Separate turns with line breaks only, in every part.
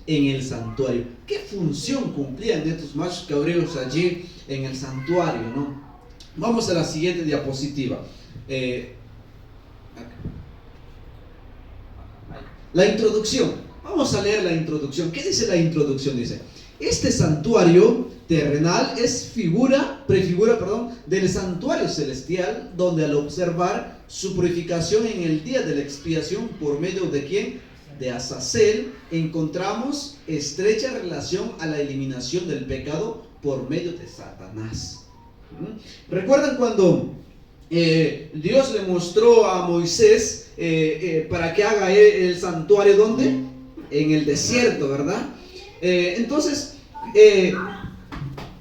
en el santuario. ¿Qué función cumplían estos machos cabríos allí en el santuario, no? Vamos a la siguiente diapositiva. La introducción. Vamos a leer la introducción. ¿Qué dice la introducción? Dice: este santuario terrenal es prefigura del santuario celestial, donde al observar su purificación en el día de la expiación, por medio de ¿quién? De Azazel, encontramos estrecha relación a la eliminación del pecado por medio de Satanás. ¿Recuerdan cuando Dios le mostró a Moisés para que haga el santuario? ¿Dónde? En el desierto, ¿verdad? Entonces,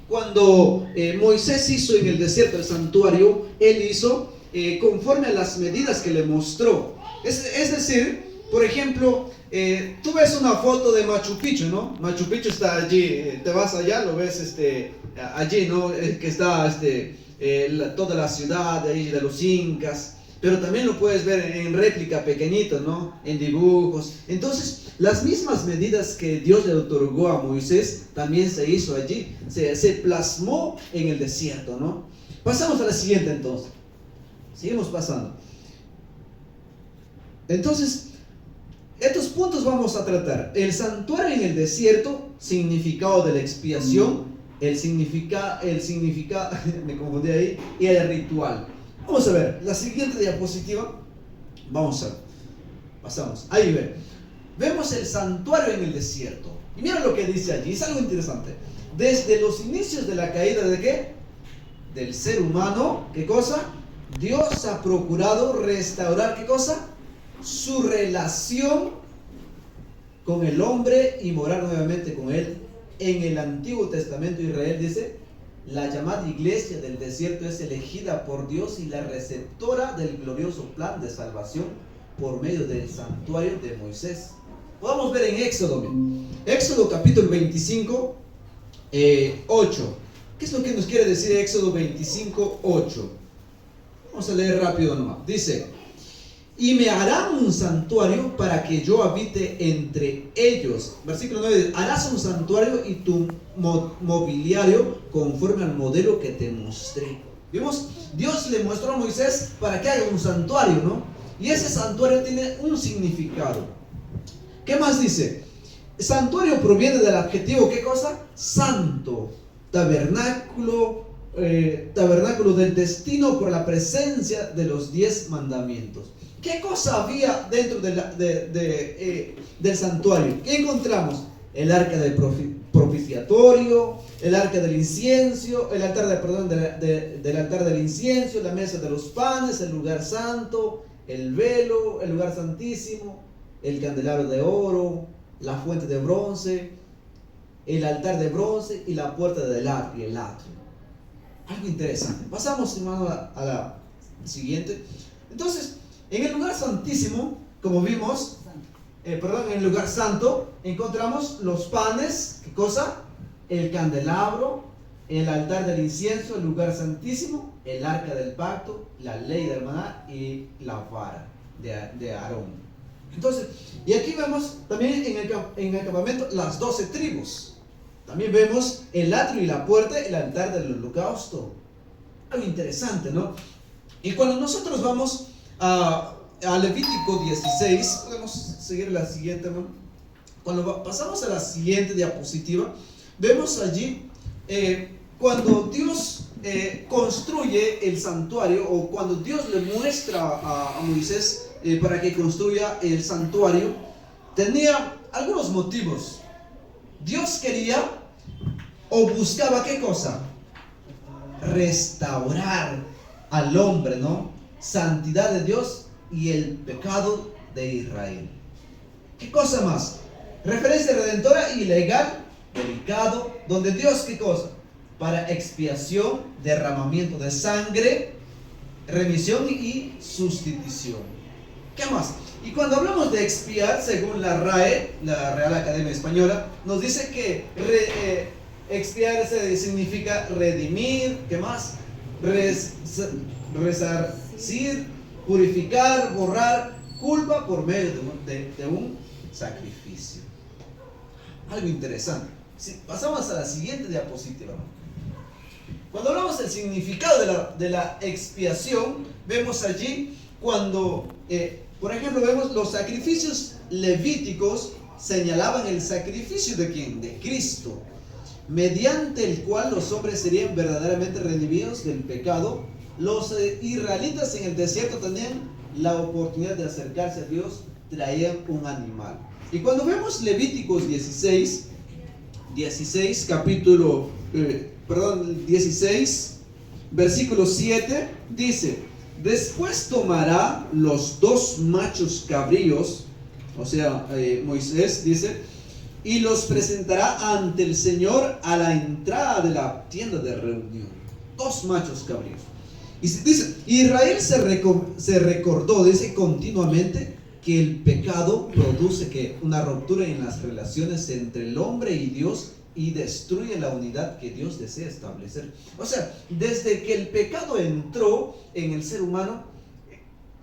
cuando Moisés hizo en el desierto el santuario, él hizo conforme a las medidas que le mostró. Es decir, por ejemplo, tú ves una foto de Machu Picchu, ¿no? Machu Picchu está allí, te vas allá, lo ves allí, ¿no? Que está toda la ciudad de ahí de los incas. Pero también lo puedes ver en réplica pequeñito, ¿no? En dibujos. Entonces, las mismas medidas que Dios le otorgó a Moisés también se hizo allí, se plasmó en el desierto, ¿no? Pasamos a la siguiente entonces. Seguimos pasando. Entonces, estos puntos vamos a tratar. El santuario en el desierto, significado de la expiación, el significado, me confundí ahí, y el ritual. Vamos a ver, la siguiente diapositiva. Vamos a ver. Pasamos. Ahí ve. Vemos el santuario en el desierto. Y mira lo que dice allí. Es algo interesante. Desde los inicios de la caída de ¿qué? Del ser humano, ¿qué cosa? Dios ha procurado restaurar, ¿qué cosa? Su relación con el hombre y morar nuevamente con él. En el Antiguo Testamento Israel dice: la llamada iglesia del desierto es elegida por Dios y la receptora del glorioso plan de salvación por medio del santuario de Moisés. Podemos ver en Éxodo. Éxodo capítulo 25, 8. ¿Qué es lo que nos quiere decir Éxodo 25, 8? Vamos a leer rápido nomás. Dice: y me harán un santuario para que yo habite entre ellos. Versículo 9. Harás un santuario y tu mobiliario conforme al modelo que te mostré. ¿Vimos? Dios le mostró a Moisés para que haga un santuario, ¿no? Y ese santuario tiene un significado. ¿Qué más dice? Santuario proviene del adjetivo, ¿qué cosa? Santo. Tabernáculo del destino por la presencia de los 10 mandamientos. ¿Qué cosa había dentro del santuario? ¿Qué encontramos? El arca del propiciatorio, el arca del incienso, el altar del altar del incienso, la mesa de los panes, el lugar santo, el velo, el lugar santísimo, el candelabro de oro, la fuente de bronce, el altar de bronce y la puerta del atrio, el atrio. Algo interesante. Pasamos, hermano, a la siguiente. Entonces, en el lugar santísimo, como vimos, en el lugar santo, encontramos los panes, ¿qué cosa? El candelabro, el altar del incienso, el lugar santísimo, el arca del pacto, la ley del maná y la vara de Aarón. Entonces, y aquí vemos también en el campamento las 12 tribus. También vemos el atrio y la puerta, el altar del holocausto. Algo interesante, ¿no? Y cuando nosotros vamos a Levítico 16, podemos seguir la siguiente, ¿no? Cuando pasamos a la siguiente diapositiva, vemos allí cuando Dios construye el santuario, o cuando Dios le muestra a Moisés para que construya el santuario, tenía algunos motivos. Dios quería o buscaba, ¿qué cosa? Restaurar al hombre, ¿no? Santidad de Dios y el pecado de Israel. ¿Qué cosa más? Referencia redentora y legal, delicado, donde Dios, ¿qué cosa? Para expiación, derramamiento de sangre, remisión y sustitución. ¿Qué más? Y cuando hablamos de expiar, según la RAE, la Real Academia Española, nos dice que expiar significa redimir, ¿qué más? Resarcir, purificar, borrar culpa por medio de un sacrificio. algo interesante. Si pasamos a la siguiente diapositiva. Cuando hablamos del significado de la expiación, vemos allí cuando, por ejemplo, vemos los sacrificios levíticos señalaban el sacrificio de ¿quién? De Cristo, mediante el cual los hombres serían verdaderamente redimidos del pecado. Los israelitas en el desierto tenían la oportunidad de acercarse a Dios, traían un animal. Y cuando vemos Levíticos 16, versículo 7, dice: después tomará los 2 machos cabríos, o sea, Moisés dice, y los presentará ante el Señor a la entrada de la tienda de reunión. 2 machos cabríos. Y dice, Israel se recordó, dice, continuamente que el pecado produce que una ruptura en las relaciones entre el hombre y Dios y destruye la unidad que Dios desea establecer. O sea, desde que el pecado entró en el ser humano,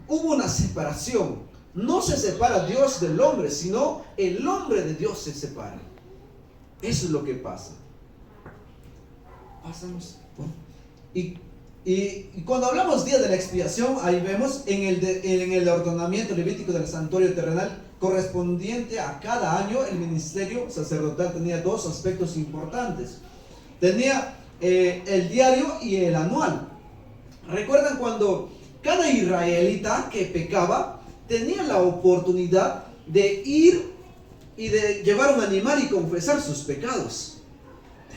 hubo una separación. No se separa Dios del hombre, sino el hombre de Dios se separa. Eso es lo que pasa. Pasamos. Y cuando hablamos día de la expiación, ahí vemos en el ordenamiento levítico del santuario terrenal correspondiente a cada año, el ministerio sacerdotal tenía 2 aspectos importantes. Tenía el diario y el anual. ¿Recuerdan cuando cada israelita que pecaba tenía la oportunidad de ir y de llevar un animal y confesar sus pecados?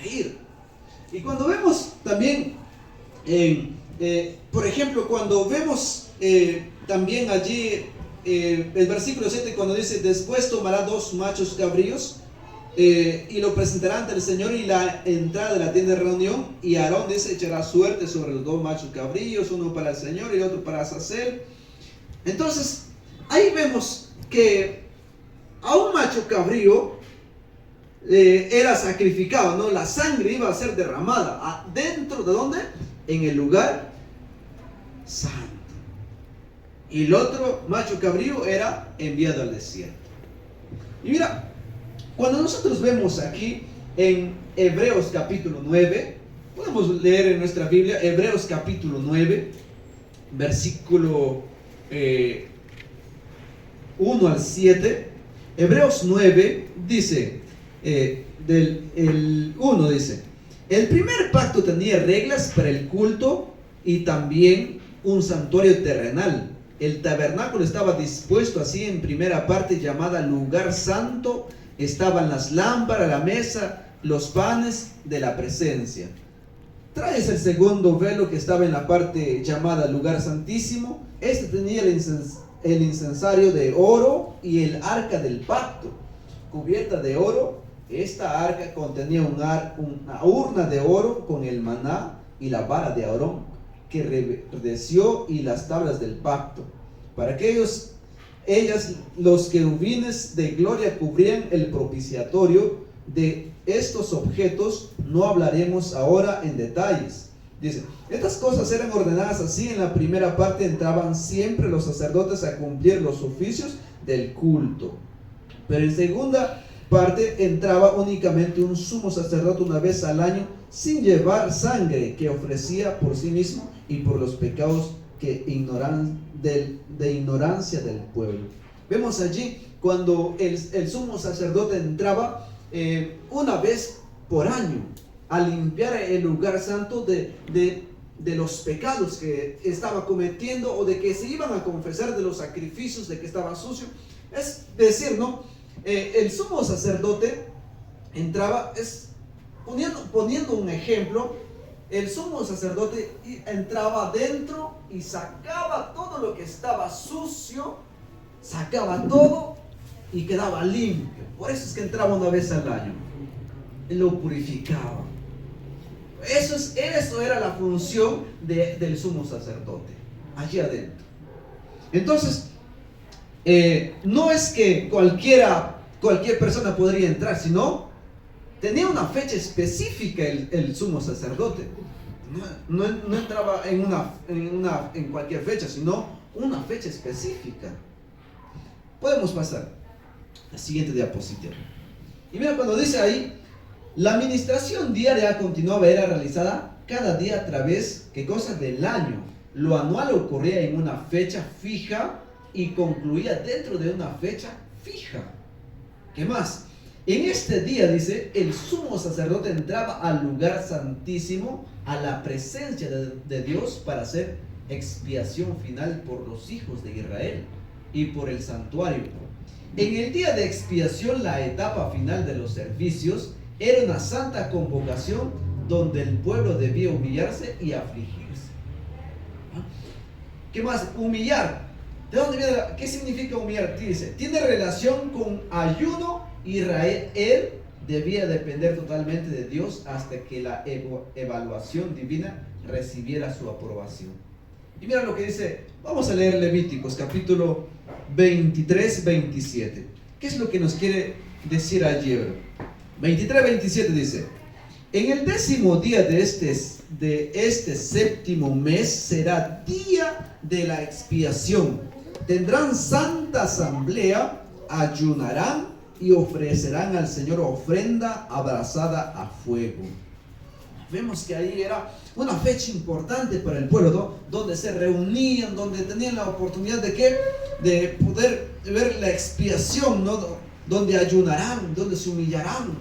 De ir. Y cuando vemos también, por ejemplo, cuando vemos también allí el versículo 7, cuando dice: después tomará 2 machos cabríos y lo presentará ante el Señor y la entrada de la tienda de reunión, y Aarón dice: echará suerte sobre los 2 machos cabríos, uno para el Señor y otro para Azazel. Entonces ahí vemos que a un macho cabrío era sacrificado, ¿no? La sangre iba a ser derramada dentro de ¿dónde? En el lugar santo. Y el otro macho cabrío era enviado al desierto. Y mira, cuando nosotros vemos aquí en Hebreos capítulo 9, podemos leer en nuestra Biblia Hebreos capítulo 9, versículo 1 al 7. Hebreos 9 dice, el 1 dice: el primer pacto tenía reglas para el culto y también un santuario terrenal. El tabernáculo estaba dispuesto así en primera parte, llamada lugar santo. Estaban las lámparas, la mesa, los panes de la presencia. Traes el segundo velo que estaba en la parte llamada lugar santísimo. Este tenía el incensario de oro y el arca del pacto, cubierta de oro. Esta arca contenía una urna de oro con el maná y la vara de Aarón que reverdeció y las tablas del pacto. Para ellas los querubines de gloria cubrían el propiciatorio. De estos objetos no hablaremos ahora en detalles. Dice, estas cosas eran ordenadas así. En la primera parte entraban siempre los sacerdotes a cumplir los oficios del culto, pero en segunda parte entraba únicamente un sumo sacerdote una vez al año, sin llevar sangre, que ofrecía por sí mismo y por los pecados de ignorancia del pueblo. Vemos allí cuando el sumo sacerdote entraba una vez por año a limpiar el lugar santo de los pecados que estaba cometiendo, o de que se iban a confesar, de los sacrificios, de que estaba sucio. Es decir, ¿no? El sumo sacerdote entraba, poniendo un ejemplo, el sumo sacerdote entraba adentro y sacaba todo lo que estaba sucio, sacaba todo y quedaba limpio. Por eso es que entraba una vez al año, él lo purificaba. Eso era la función del sumo sacerdote, allí adentro. Entonces, no es que cualquier persona podría entrar, sino tenía una fecha específica el sumo sacerdote. No entraba en cualquier fecha, sino una fecha específica. Podemos pasar a la siguiente diapositiva. Y mira cuando dice ahí, la administración diaria continuaba, era realizada cada día a través, ¿qué cosa? Del año. Lo anual ocurría en una fecha fija y concluía dentro de una fecha fija. ¿Qué más? En este día, dice, el sumo sacerdote entraba al lugar santísimo, a la presencia de Dios, para hacer expiación final por los hijos de Israel y por el santuario. En el día de expiación, la etapa final de los servicios era una santa convocación donde el pueblo debía humillarse y afligirse. ¿Qué más? Humillar. ¿De dónde viene? ¿Qué significa humillar? Dice, tiene relación con ayuno. Israel debía depender totalmente de Dios hasta que la evaluación divina recibiera su aprobación. Y mira lo que dice, vamos a leer Levíticos capítulo 23, 27. ¿Qué es lo que nos quiere decir allí? 23, 27 dice, en el 10º día de este séptimo mes será día de la expiación. Tendrán santa asamblea, ayunarán y ofrecerán al Señor ofrenda abrasada a fuego. Vemos que ahí era una fecha importante para el pueblo, ¿no? Donde se reunían, donde tenían la oportunidad de poder ver la expiación, ¿no? Donde ayunarán, donde se humillarán.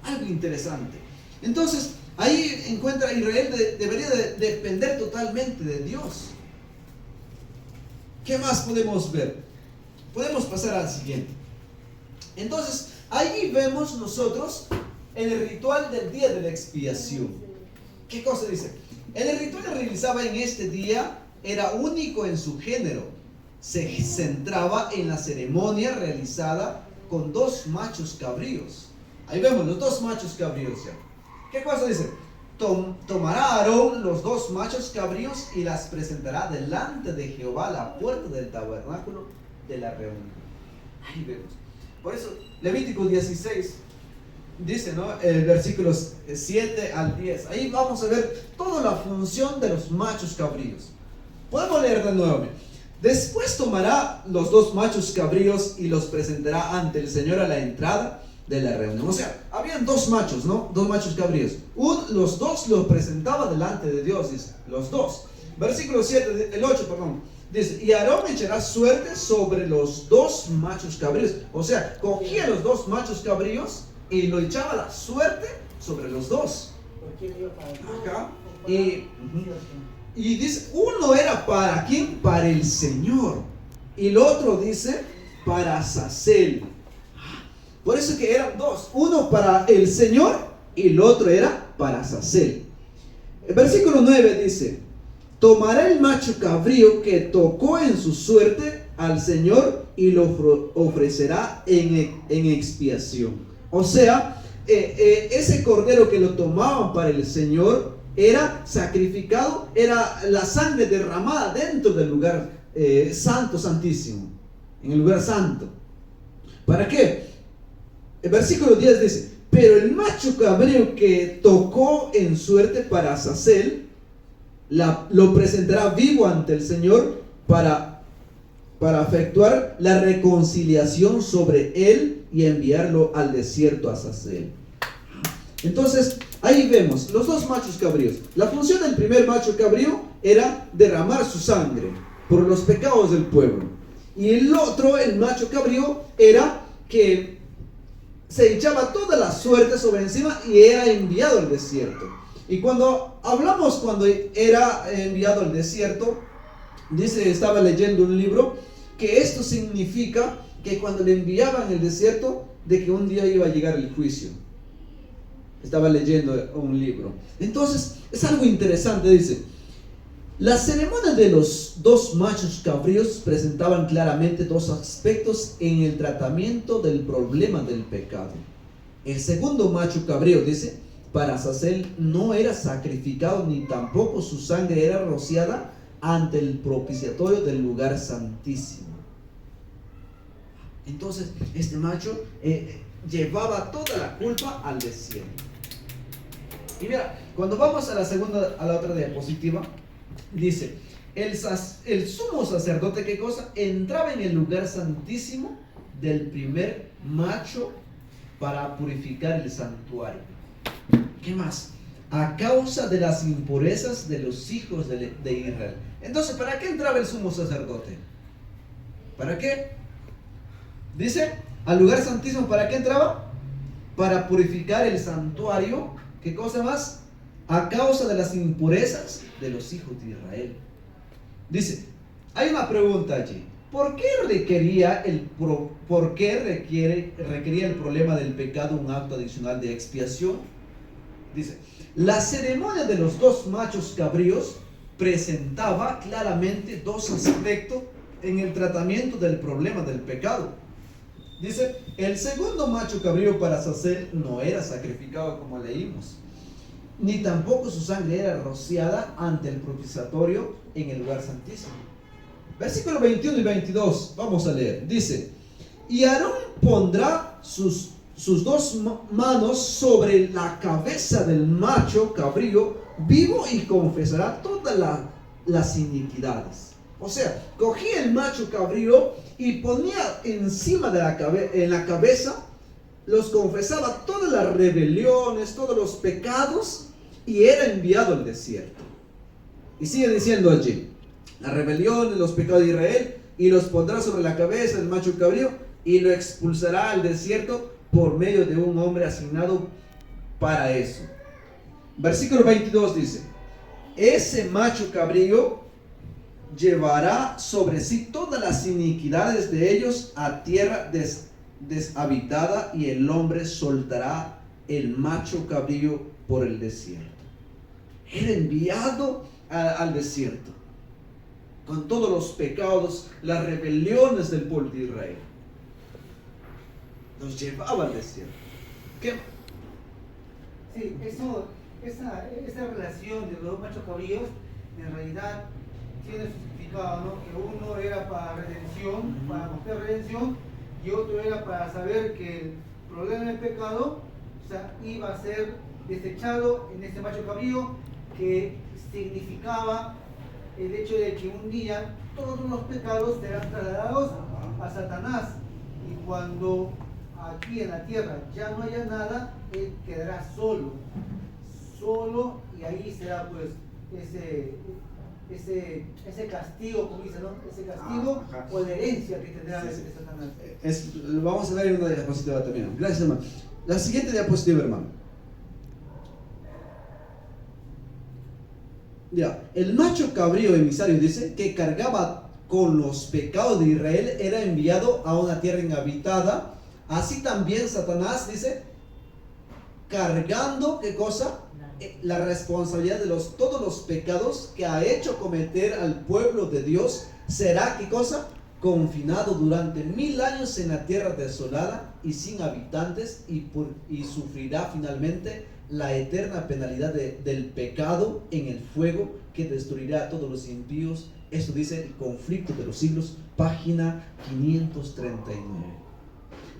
Algo interesante. Entonces, ahí encuentra Israel debería depender totalmente de Dios. ¿Qué más podemos ver? Podemos pasar al siguiente. Entonces, ahí vemos nosotros el ritual del día de la expiación. ¿Qué cosa dice? El ritual que realizaba en este día era único en su género. Se centraba en la ceremonia realizada con 2 machos cabríos. Ahí vemos los 2 machos cabríos ya. ¿Qué cosa dice? Tomará Aarón los 2 machos cabríos y las presentará delante de Jehová a la puerta del tabernáculo de la reunión. Ahí vemos. Por eso, Levítico 16 dice, ¿no? Versículos 7 al 10. Ahí vamos a ver toda la función de los machos cabríos. Podemos leer de nuevo. Después tomará los 2 machos cabríos y los presentará ante el Señor a la entrada de la reunión. O sea, habían 2 machos, ¿no? 2 machos cabríos. Los 2 los presentaba delante de Dios, dice. Los 2. Versículo 7, el 8, perdón. Dice, y Aarón echará suerte sobre los 2 machos cabríos. O sea, cogía los 2 machos cabríos y lo echaba la suerte sobre los 2. Acá. Y dice, uno era para ¿quién? Para el Señor. Y el otro dice, para Azazel. Por eso que eran 2. Uno para el Señor y el otro era para Azazel. El versículo 9 dice, tomará el macho cabrío que tocó en su suerte al Señor y lo ofrecerá en expiación. O sea, ese cordero que lo tomaban para el Señor era sacrificado, era la sangre derramada dentro del lugar santo, santísimo, en el lugar santo. ¿Para qué? El versículo 10 dice, pero el macho cabrío que tocó en suerte para Azazel, lo presentará vivo ante el Señor para efectuar la reconciliación sobre él y enviarlo al desierto a Azazel. Entonces, ahí vemos los 2 machos cabríos. La función del primer macho cabrío era derramar su sangre por los pecados del pueblo. Y el otro, el macho cabrío, era que se echaba toda la suerte sobre encima y era enviado al desierto. Y cuando hablamos cuando era enviado al desierto, dice, estaba leyendo un libro, que esto significa que cuando le enviaban al desierto, de que un día iba a llegar el juicio. Estaba leyendo un libro. Entonces, es algo interesante, dice. La ceremonia de los 2 machos cabríos presentaban claramente 2 aspectos en el tratamiento del problema del pecado. El segundo macho cabrío, dice, para Azazel no era sacrificado ni tampoco su sangre era rociada ante el propiciatorio del lugar santísimo. Entonces, este macho llevaba toda la culpa al desierto. Y mira, cuando vamos a la otra diapositiva, dice, el sumo sacerdote, ¿qué cosa? Entraba en el lugar santísimo del primer macho para purificar el santuario. ¿Qué más? A causa de las impurezas de los hijos de Israel. Entonces, ¿para qué entraba el sumo sacerdote? ¿Para qué? Dice, al lugar santísimo, ¿para qué entraba? Para purificar el santuario. ¿Qué cosa más? A causa de las impurezas de los hijos de Israel. Dice, hay una pregunta allí. ¿Por qué requería el problema del pecado un acto adicional de expiación? Dice, la ceremonia de los dos machos cabríos presentaba claramente dos aspectos en el tratamiento del problema del pecado. Dice, el segundo macho cabrío para Azazel no era sacrificado como leímos, ni tampoco su sangre era rociada ante el propiciatorio en el lugar santísimo. Versículo 21 y 22, vamos a leer. Dice, y Aarón pondrá sus dos manos sobre la cabeza del macho cabrío vivo y confesará todas las iniquidades. O sea, cogía el macho cabrío y ponía encima de la cabeza, los confesaba todas las rebeliones, todos los pecados, y era enviado al desierto. Y sigue diciendo allí, las rebeliones, los pecados de Israel, y los pondrá sobre la cabeza del macho cabrío, y lo expulsará al desierto por medio de un hombre asignado para eso. Versículo 22 dice, ese macho cabrío llevará sobre sí todas las iniquidades de ellos a tierra deshabitada, y el hombre soltará el macho cabrío por el desierto. Era enviado al desierto con todos los pecados, las rebeliones del pueblo de Israel. Los llevaba al desierto. ¿Qué?
Sí, esa relación de los dos machos cabríos en realidad tiene su significado, ¿no? Que uno era para redención, para mostrar redención, y otro era para saber que el problema del pecado, o sea, iba a ser desechado en ese macho cabrío, que significaba el hecho de que un día todos los pecados serán trasladados a Satanás, y cuando aquí en la tierra ya no haya nada, él quedará solo, y ahí será pues ese castigo, como dice, ¿no? Ese castigo o la herencia que tendrá de Satanás.
Vamos a ver en una diapositiva también. Gracias, hermano. La siguiente diapositiva, hermano. Ya, el macho cabrío emisario dice que cargaba con los pecados de Israel, era enviado a una tierra inhabitada. Así también Satanás dice, cargando, ¿qué cosa? La responsabilidad de todos los pecados que ha hecho cometer al pueblo de Dios, será, ¿qué cosa? Confinado durante 1000 años en la tierra desolada y sin habitantes, y sufrirá finalmente la eterna penalidad del pecado en el fuego que destruirá a todos los impíos. Eso dice el Conflicto de los Siglos, página 539.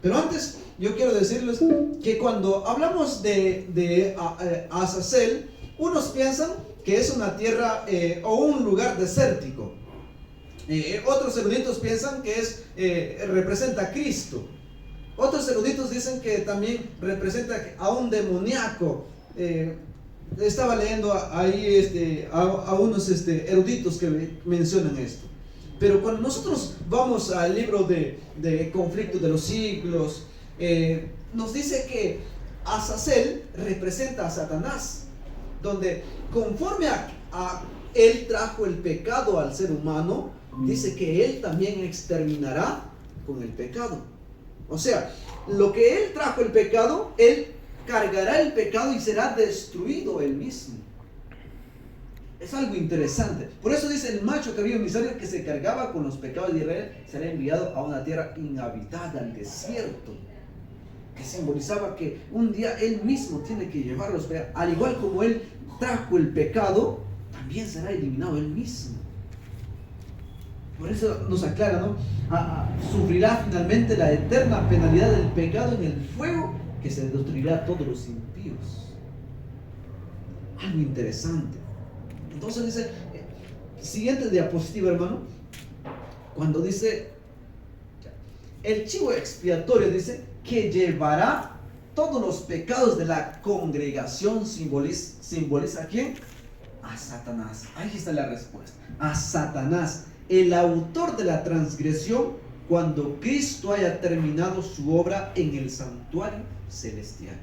Pero antes, yo quiero decirles que cuando hablamos de Azazel, unos piensan que es una tierra o un lugar desértico. Otros eruditos piensan que representa a Cristo. Otros eruditos dicen que también representa a un demoníaco. Estaba leyendo ahí a unos eruditos que mencionan esto. Pero cuando nosotros vamos al libro de Conflicto de los Siglos, nos dice que Azazel representa a Satanás, donde conforme a él trajo el pecado al ser humano, dice que él también exterminará con el pecado. O sea, lo que él trajo el pecado, él cargará el pecado y será destruido él mismo. Es algo interesante. Por eso dice el macho cabrío emisario que se cargaba con los pecados de Israel, será enviado a una tierra inhabitada, al desierto, que simbolizaba que un día él mismo tiene que llevar los pecados. Al igual como él trajo el pecado, también será eliminado él mismo. Por eso nos aclara, ¿no? Sufrirá finalmente la eterna penalidad del pecado en el fuego que se destruirá a todos los impíos. Algo interesante. Entonces dice, siguiente diapositiva, hermano, cuando dice, el chivo expiatorio dice que llevará todos los pecados de la congregación. ¿Simboliza a quién? A Satanás. Ahí está la respuesta. A Satanás, el autor de la transgresión, cuando Cristo haya terminado su obra en el santuario celestial.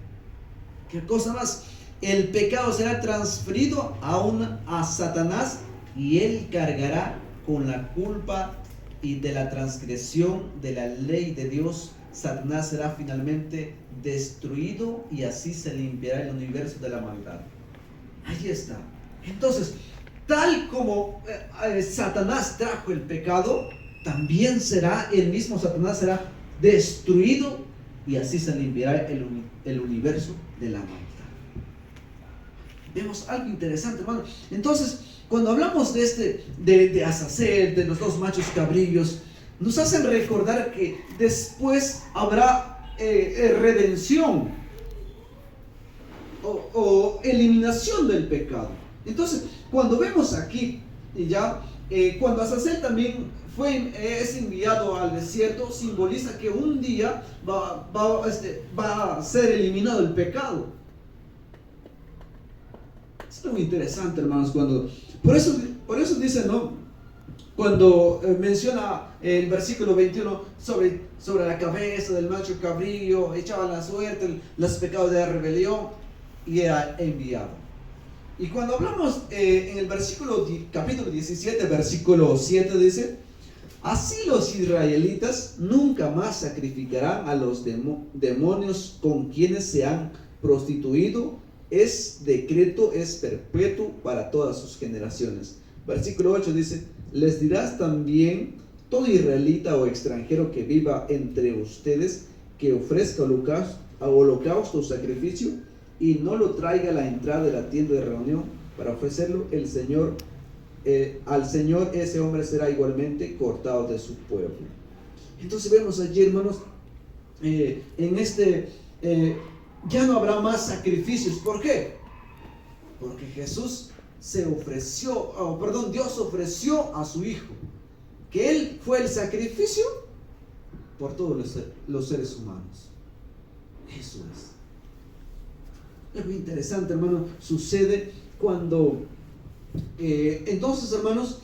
¿Qué cosa más? El pecado será transferido a Satanás, y él cargará con la culpa y de la transgresión de la ley de Dios. Satanás será finalmente destruido, y así se limpiará el universo de la maldad. Ahí está. Entonces, tal como Satanás trajo el pecado, también será el mismo Satanás será destruido, y así se limpiará el universo de la maldad. Vemos algo interesante, hermano. Entonces, cuando hablamos de Azazel, de los dos machos cabrillos, nos hacen recordar que después habrá redención o eliminación del pecado. Entonces, cuando vemos aquí, cuando Azazel también es enviado al desierto, simboliza que un día va a ser eliminado el pecado. Es muy interesante, hermanos, por eso dice, ¿no? Cuando menciona el versículo 21 sobre la cabeza del macho cabrillo, echaba la suerte, los pecados de la rebelión, y era enviado. Y cuando hablamos en el capítulo 17, versículo 7, dice: así los israelitas nunca más sacrificarán a los demonios con quienes se han prostituido. Decreto es perpetuo para todas sus generaciones. Versículo 8 dice: les dirás también todo israelita o extranjero que viva entre ustedes que ofrezca holocausto o sacrificio y no lo traiga a la entrada de la tienda de reunión para ofrecerlo al Señor, ese hombre será igualmente cortado de su pueblo. Entonces vemos allí, hermanos, ya no habrá más sacrificios. ¿Por qué? Porque Dios ofreció a su Hijo, que Él fue el sacrificio por todos los seres humanos. Eso es. Es muy interesante, hermano. Sucede cuando, entonces, hermanos,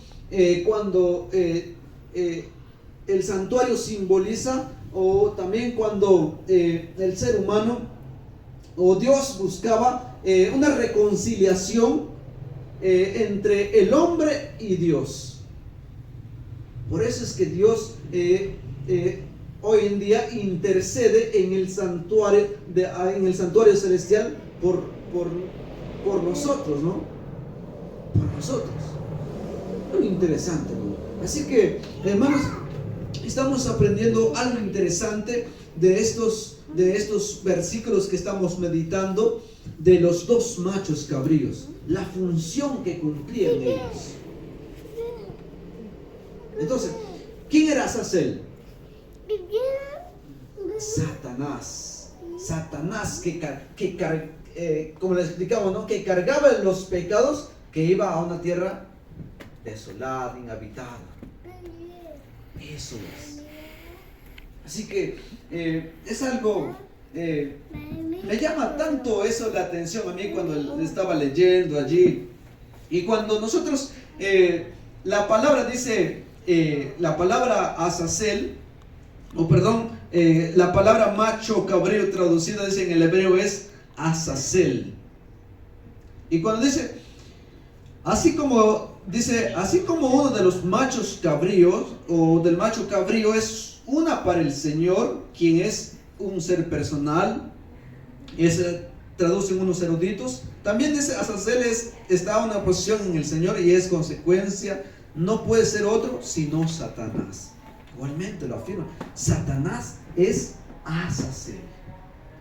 cuando el santuario simboliza, o también cuando el ser humano o Dios buscaba una reconciliación entre el hombre y Dios. Por eso es que Dios hoy en día intercede en el santuario celestial por nosotros, ¿no? Por nosotros. Muy interesante, ¿no? Así que, hermanos, estamos aprendiendo algo interesante de estos versículos que estamos meditando, de los dos machos cabríos, la función que cumplían ellos. Entonces, ¿quién era Azazel? Satanás que como les explicamos, ¿no? Que cargaba los pecados, que iba a una tierra desolada, inhabitada. Eso es. Así que es algo, me llama tanto eso la atención a mí cuando estaba leyendo allí. Y cuando nosotros, la palabra dice, la palabra Azazel, la palabra macho cabrío traducida dice en el hebreo es Azazel. Y cuando dice, así como uno de los machos cabríos, o del macho cabrío, es una para el Señor, quien es un ser personal, traducen unos eruditos. También dice Azazel está en una posición en el Señor y es consecuencia, no puede ser otro sino Satanás. Igualmente lo afirma, Satanás es Azazel,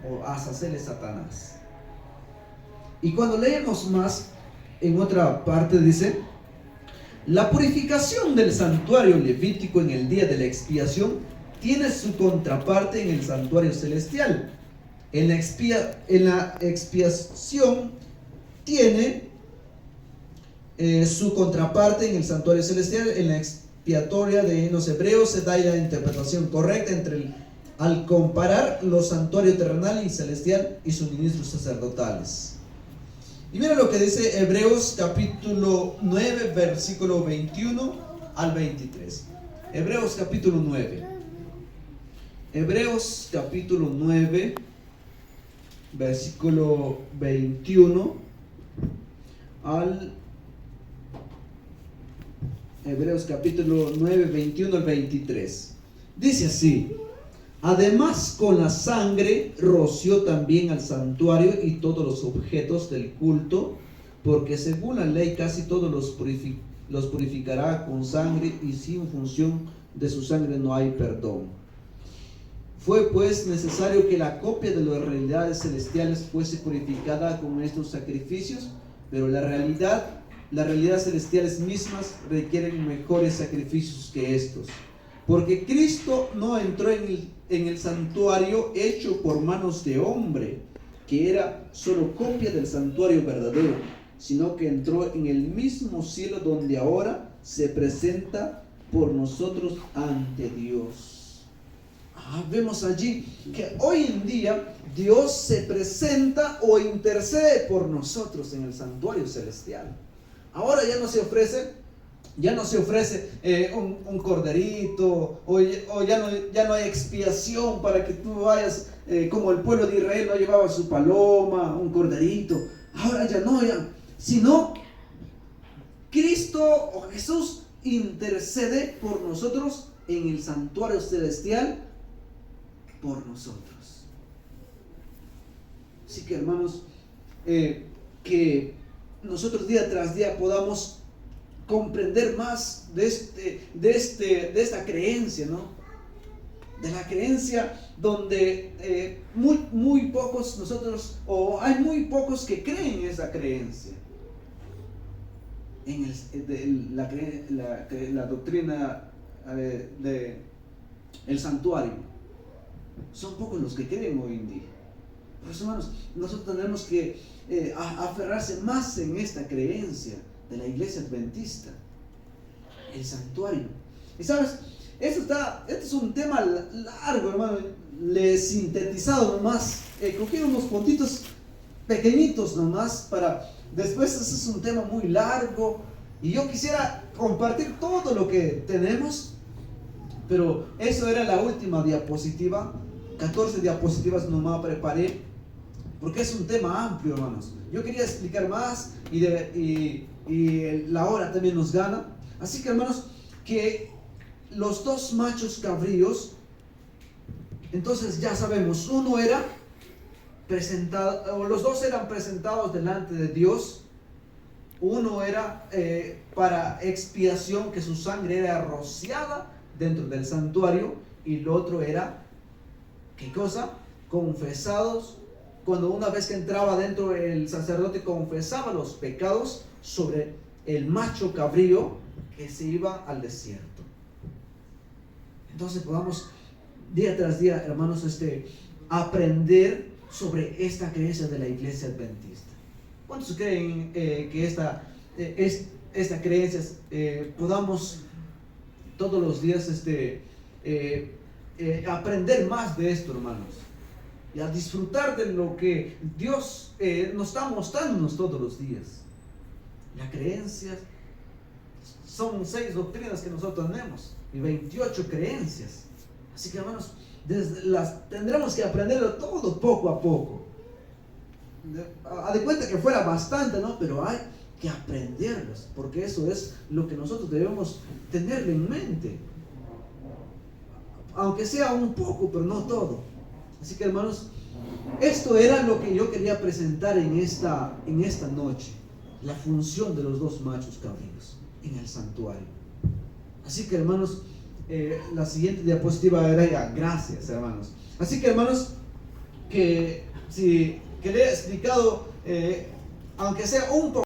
o Azazel es Satanás. Y cuando leemos más, en otra parte dice: la purificación del santuario levítico en el día de la expiación tiene su contraparte en el santuario celestial. En la expiación tiene su contraparte en el santuario celestial. En la expiatoria de los hebreos se da la interpretación correcta al comparar los santuarios terrenal y celestial y sus ministros sacerdotales. Y mira lo que dice Hebreos capítulo 9, versículo 21 al 23. Hebreos capítulo 9. Hebreos capítulo 9, versículo 21 al Hebreos capítulo 9, 21 al 23. Dice así: además, con la sangre roció también al santuario y todos los objetos del culto, porque según la ley casi todos los purificará con sangre, y sin función de su sangre no hay perdón. Fue pues necesario que la copia de las realidades celestiales fuese purificada con estos sacrificios, pero las realidades celestiales mismas requieren mejores sacrificios que estos. Porque Cristo no entró en el santuario hecho por manos de hombre, que era solo copia del santuario verdadero, sino que entró en el mismo cielo donde ahora se presenta por nosotros ante Dios. Vemos allí que hoy en día Dios se presenta o intercede por nosotros en el santuario celestial. Ahora ya no se ofrece un corderito, o ya no hay expiación para que tú vayas, como el pueblo de Israel no llevaba su paloma, un corderito. Ahora ya no, sino Cristo o Jesús intercede por nosotros en el santuario celestial por nosotros. Así que, hermanos, que nosotros día tras día podamos comprender más de esta creencia, ¿no? De la creencia donde muy pocos nosotros, o hay muy pocos que creen en esa creencia, en la doctrina de el santuario. Son pocos los que creen hoy en día. Por eso, hermanos, nosotros tenemos que aferrarse más en esta creencia de la iglesia adventista, el santuario. Y sabes, este es un tema largo, hermano. Le he sintetizado nomás, cogí unos puntitos pequeñitos nomás para después. Este es un tema muy largo y yo quisiera compartir todo lo que tenemos, pero eso era la última diapositiva. 14 diapositivas nomás preparé, porque es un tema amplio, hermanos. Yo quería explicar más y la hora también nos gana. Así que, hermanos, que los dos machos cabríos, entonces ya sabemos, uno era presentado, o los dos eran presentados delante de Dios. Uno era para expiación, que su sangre era rociada dentro del santuario, y el otro era, ¿qué cosa? Confesados. Cuando una vez que entraba dentro, el sacerdote confesaba los pecados sobre el macho cabrío que se iba al desierto. Entonces podamos día tras día, hermanos, aprender sobre esta creencia de la iglesia adventista. ¿Cuántos creen que esta creencia podamos todos los días aprender más de esto, hermanos? Y a disfrutar de lo que Dios nos está mostrando todos los días. La creencia son 6 doctrinas que nosotros tenemos y 28 creencias. Así que, hermanos, tendremos que aprenderlo todo poco a poco. A de cuenta que fuera bastante, ¿no? Pero hay que aprenderlos, porque eso es lo que nosotros debemos tenerlo en mente. Aunque sea un poco, pero no todo. Así que, hermanos, esto era lo que yo quería presentar en esta noche. La función de los dos machos cabríos en el santuario. Así que, hermanos, la siguiente diapositiva era ya. Gracias, hermanos. Así que, hermanos, que le he explicado, aunque sea un poco.